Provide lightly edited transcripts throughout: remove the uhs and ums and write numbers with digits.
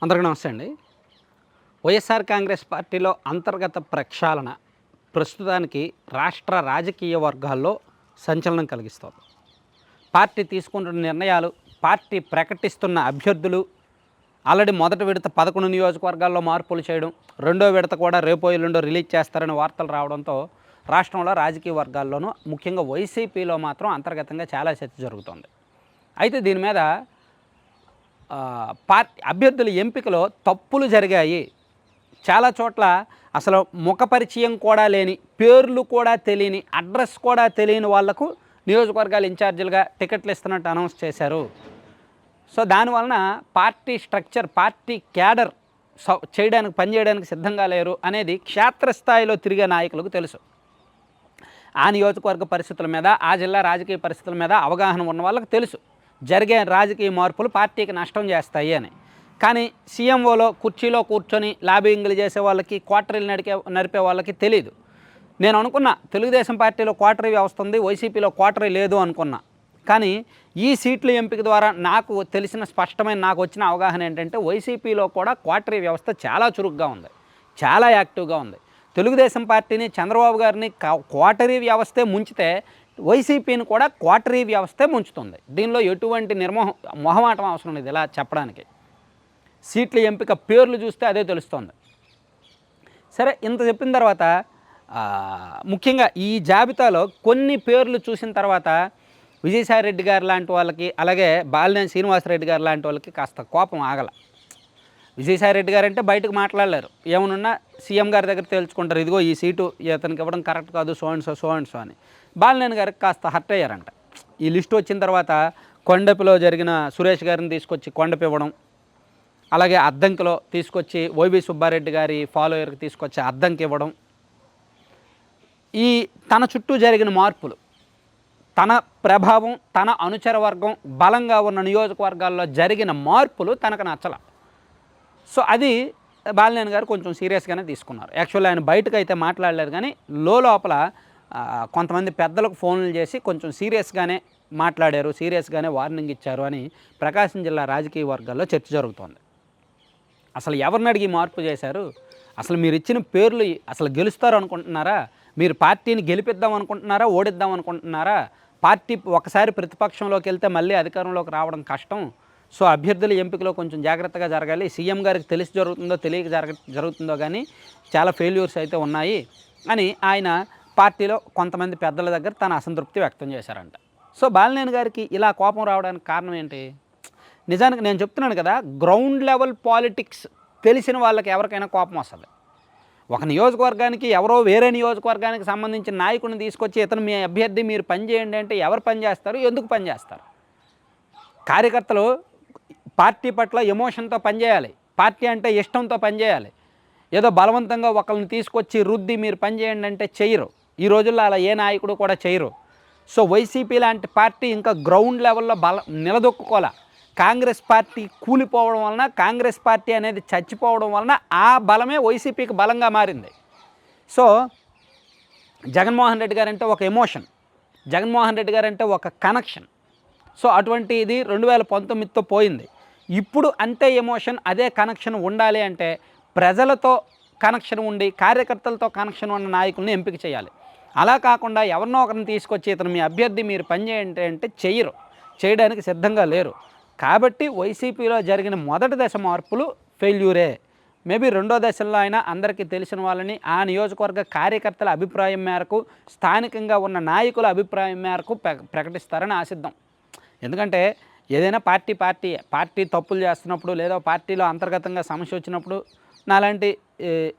అందరికీ నమస్తే అండి. వైఎస్ఆర్ కాంగ్రెస్ పార్టీలో అంతర్గత ప్రక్షాళన ప్రస్తుతానికి రాష్ట్ర రాజకీయ వర్గాల్లో సంచలనం కలిగిస్తోంది. పార్టీ తీసుకుంటున్న నిర్ణయాలు, పార్టీ ప్రకటిస్తున్న అభ్యర్థులు, ఆల్రెడీ మొదటి విడత 11 నియోజకవర్గాల్లో మార్పులు చేయడం, రెండో విడత కూడా రేపో ఎల్లుండో రిలీజ్ చేస్తారని వార్తలు రావడంతో రాష్ట్రంలో రాజకీయ వర్గాల్లోనూ ముఖ్యంగా వైసీపీలో మాత్రం అంతర్గతంగా చాలా చర్చ జరుగుతోంది. అయితే దీని మీద పార్టీ అభ్యర్థుల ఎంపికలో తప్పులు జరిగాయి. చాలా చోట్ల అసలు ముఖ పరిచయం కూడా లేని, పేర్లు కూడా తెలియని, అడ్రస్ కూడా తెలియని వాళ్లకు నియోజకవర్గాల ఇన్ఛార్జీలుగా టికెట్లు ఇస్తున్నట్టు అనౌన్స్ చేశారు. సో దానివలన పార్టీ స్ట్రక్చర్, పార్టీ క్యాడర్ చేయడానికి పనిచేయడానికి సిద్ధంగా లేరు అనేది క్షేత్రస్థాయిలో తిరిగే నాయకులకు తెలుసు. ఆ నియోజకవర్గ పరిస్థితుల మీద, ఆ జిల్లా రాజకీయ పరిస్థితుల మీద అవగాహన ఉన్న వాళ్ళకి తెలుసు జరిగే రాజకీయ మార్పులు పార్టీకి నష్టం చేస్తాయి అని. కానీ సీఎంఓలో కుర్చీలో కూర్చొని లాబింగ్లు చేసే వాళ్ళకి, క్వార్టరీలు నడిపే వాళ్ళకి తెలియదు. నేను అనుకున్నా తెలుగుదేశం పార్టీలో క్వార్టరీ వ్యవస్థ ఉంది, వైసీపీలో క్వార్టరీ లేదు అనుకున్నా. కానీ ఈ సీట్ల ఎంపిక ద్వారా నాకు తెలిసిన స్పష్టమైన నాకు వచ్చిన అవగాహన ఏంటంటే వైసీపీలో కూడా క్వార్టరీ వ్యవస్థ చాలా చురుగ్గా ఉంది, చాలా యాక్టివ్గా ఉంది. తెలుగుదేశం పార్టీని, చంద్రబాబు గారిని క్వార్టరీ వ్యవస్థే ముంచితే వైసీపీని కూడా క్వార్టరీ వ్యవస్థే ముంచుతుంది. దీనిలో ఎటువంటి మొహమాటం అవసరం లేదు ఇలా చెప్పడానికి. సీట్ల ఎంపిక పేర్లు చూస్తే అదే తెలుస్తుంది. సరే, ఇంత చెప్పిన తర్వాత ముఖ్యంగా ఈ జాబితాలో కొన్ని పేర్లు చూసిన తర్వాత విజయసాయిరెడ్డి గారు లాంటి వాళ్ళకి, అలాగే బాలినేని శ్రీనివాసరెడ్డి గారు లాంటి వాళ్ళకి కాస్త కోపం ఆగల. విజయసాయిరెడ్డి గారు అంటే బయటకు మాట్లాడలేరు, ఏమనున్నా సీఎం గారి దగ్గర తేల్చుకుంటారు, ఇదిగో ఈ సీటు ఇతనికి ఇవ్వడం కరెక్ట్ కాదు, సో అండ్ సో అని. బాలినేని గారికి కాస్త హర్ట్ అయ్యారంట. ఈ లిస్టు వచ్చిన తర్వాత కొండపిలో జరిగిన సురేష్ గారిని తీసుకొచ్చి కొండపి ఇవ్వడం, అలాగే అద్దంకిలో తీసుకొచ్చి వైవి సుబ్బారెడ్డి గారి ఫాలోయర్కి తీసుకొచ్చి అద్దంకి ఇవ్వడం, ఈ తన చుట్టూ జరిగిన మార్పులు, తన ప్రభావం, తన అనుచర వర్గం బలంగా ఉన్న నియోజకవర్గాల్లో జరిగిన మార్పులు తనకు నచ్చల. సో అది బాలినేని గారు కొంచెం సీరియస్గానే తీసుకున్నారు. యాక్చువల్లీ ఆయన బయటకు అయితే మాట్లాడలేదు, కానీ లోపల కొంతమంది పెద్దలకు ఫోన్లు చేసి కొంచెం సీరియస్గానే మాట్లాడారు, సీరియస్గానే వార్నింగ్ ఇచ్చారు అని ప్రకాశం జిల్లా రాజకీయ వర్గాల్లో చర్చ జరుగుతోంది. అసలు ఎవరిని అడిగి మార్పు చేశారు? అసలు మీరు ఇచ్చిన పేర్లు అసలు గెలుస్తారు అనుకుంటున్నారా? మీరు పార్టీని గెలిపిద్దాం అనుకుంటున్నారా, ఓడిద్దాం అనుకుంటున్నారా? పార్టీ ఒకసారి ప్రతిపక్షంలోకి వెళ్తే మళ్ళీ అధికారంలోకి రావడం కష్టం. సో అభ్యర్థుల ఎంపికలో కొంచెం జాగ్రత్తగా జరగాలి. సీఎం గారికి తెలిసి జరుగుతుందో తెలియక జరుగుతుందో కానీ చాలా ఫెయిల్యూర్స్ అయితే ఉన్నాయి అని ఆయన పార్టీలో కొంతమంది పెద్దల దగ్గర తన అసంతృప్తి వ్యక్తం చేశారంట. సో బాలినేని గారికి ఇలా కోపం రావడానికి కారణం ఏంటి? నిజానికి నేను చెప్తున్నాను కదా, గ్రౌండ్ లెవెల్ పాలిటిక్స్ తెలిసిన వాళ్ళకి ఎవరికైనా కోపం వస్తుంది. ఒక నియోజకవర్గానికి ఎవరో వేరే నియోజకవర్గానికి సంబంధించిన నాయకుడిని తీసుకొచ్చి ఇతను మీ అభ్యర్థి, మీరు పనిచేయండి అంటే ఎవరు పనిచేస్తారు, ఎందుకు పనిచేస్తారు? కార్యకర్తలు పార్టీ పట్ల ఎమోషన్తో పనిచేయాలి, పార్టీ అంటే ఇష్టంతో పనిచేయాలి. ఏదో బలవంతంగా ఒకరిని తీసుకొచ్చి రుద్ది మీరు పనిచేయండి అంటే చేయరు. ఈ రోజుల్లో అలా ఏ నాయకుడు కూడా చేయరు. సో వైసీపీ లాంటి పార్టీ ఇంకా గ్రౌండ్ లెవెల్లో నిలదొక్కుకోలే. కాంగ్రెస్ పార్టీ కూలిపోవడం వలన, కాంగ్రెస్ పార్టీ అనేది చచ్చిపోవడం వలన ఆ బలమే వైసీపీకి బలంగా మారింది. సో జగన్మోహన్ రెడ్డి గారంటే ఒక ఎమోషన్, జగన్మోహన్ రెడ్డి గారంటే ఒక కనెక్షన్. సో అటువంటిది 2019తో పోయింది. ఇప్పుడు అంతే ఎమోషన్, అదే కనెక్షన్ ఉండాలి అంటే ప్రజలతో కనెక్షన్ ఉండి, కార్యకర్తలతో కనెక్షన్ ఉన్న నాయకుల్ని ఎంపిక చేయాలి. అలా కాకుండా ఎవరినో ఒకరిని తీసుకొచ్చి ఇతను మీ అభ్యర్థి, మీరు పనిచేయండి అంటే చేయరు, చేయడానికి సిద్ధంగా లేరు. కాబట్టి వైసీపీలో జరిగిన మొదటి దశ మార్పులు ఫెయిల్యూరే. మేబీ రెండో దశల్లో అయినా అందరికీ తెలిసిన వాళ్ళని, ఆ నియోజకవర్గ కార్యకర్తల అభిప్రాయం మేరకు, స్థానికంగా ఉన్న నాయకుల అభిప్రాయం మేరకు ప్రకటిస్తారని ఆశిద్దాం. ఎందుకంటే ఏదైనా పార్టీ తప్పులు చేస్తున్నప్పుడు, లేదా పార్టీలో అంతర్గతంగా సమస్య వచ్చినప్పుడు నాలాంటి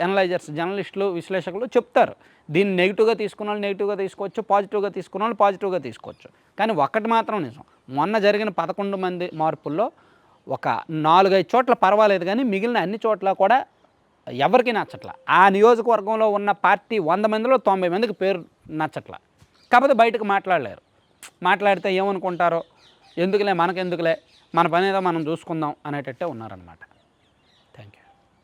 ఎనలైజర్స్, జర్నలిస్టులు, విశ్లేషకులు చెప్తారు. దీన్ని నెగిటివ్గా తీసుకున్న వాళ్ళు నెగిటివ్గా తీసుకోవచ్చు, పాజిటివ్గా తీసుకున్న వాళ్ళు పాజిటివ్గా తీసుకోవచ్చు. కానీ ఒక్కటి మాత్రం నిజం, మొన్న జరిగిన 11 మంది మార్పుల్లో ఒక 4-5 చోట్ల పర్వాలేదు, కానీ మిగిలిన అన్ని చోట్ల కూడా ఎవరికి నచ్చట్ల. ఆ నియోజకవర్గంలో ఉన్న పార్టీ 100 మందిలో 90 మందికి పేరు నచ్చట్ల. కాకపోతే బయటకు మాట్లాడలేరు. మాట్లాడితే ఏమనుకుంటారో, ఎందుకులే మనకెందుకులే, మన పని ఏదో మనం చూసుకుందాం అనేటట్టే ఉన్నారనమాట.